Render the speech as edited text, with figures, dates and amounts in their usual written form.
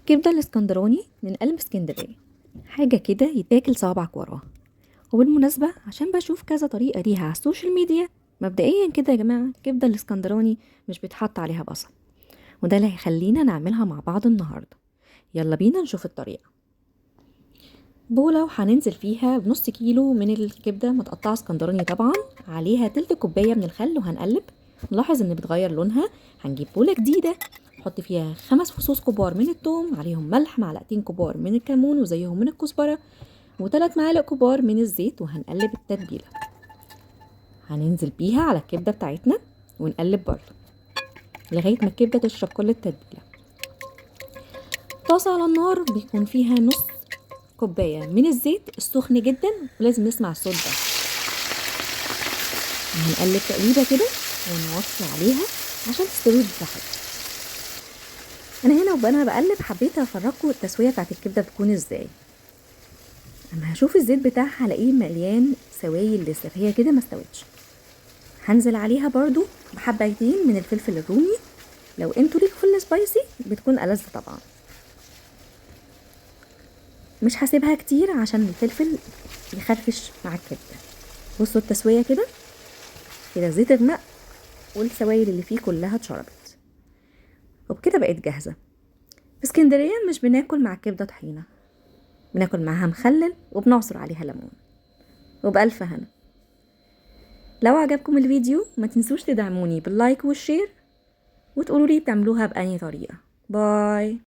الكبدة الاسكندراني من قلب اسكندرية، حاجة كده يتاكل صوابعك وراها. وبالمناسبة عشان بشوف كذا طريقة ليها على السوشيال ميديا، مبدئيا كده يا جماعة الكبدة الاسكندراني مش بيتحط عليها بصل، وده اللي هيخلينا نعملها مع بعض النهاردة. يلا بينا نشوف الطريقة. بولة وهننزل فيها بنص كيلو من الكبدة متقطعة اسكندراني، طبعا عليها تلت كوباية من الخل وهنقلب. نلاحظ ان بتغير لونها. هنجيب بولة جديدة نحط فيها 5 فصوص كبار من الثوم، عليهم ملح، معلقتين كبار من الكمون وزيهم من الكزبرة، و3 معالق كبار من الزيت، وهنقلب التتبيلة. هننزل بيها على الكبدة بتاعتنا ونقلب برضو لغاية ما الكبدة تشرب كل التتبيلة. طاسة على النار بيكون فيها نص كوباية من الزيت السخن جدا، ولازم نسمع الصوت ده. هنقلب تقليبة كده ونوطي عليها عشان تستوي براحتها. انا هنا وانا بقلب حبيت افرجكم التسوية بتاعت الكبدة بتكون ازاي. اما هشوف الزيت بتاعها هلاقيه مليان سوائل لسه، فهي كده ما استوتش. هنزل عليها برضو بحبايتين من الفلفل الرومي، لو انتوا ليكوا في السبايسي بتكون ألذ طبعا. مش هسيبها كتير عشان الفلفل يخرفش مع الكبده. بصوا التسويه كده كده، الزيت اغمق والسوائل اللي فيه كلها اتشربت، وبكده بقت جاهزه. في اسكندريه مش بناكل مع الكبده طحينه، بناكل معاها مخلل وبنعصر عليها ليمون. وبألف هنا. لو عجبكم الفيديو ما تنسوش تدعموني باللايك والشير، وتقولوا لي بتعملوها بأني طريقه. باي.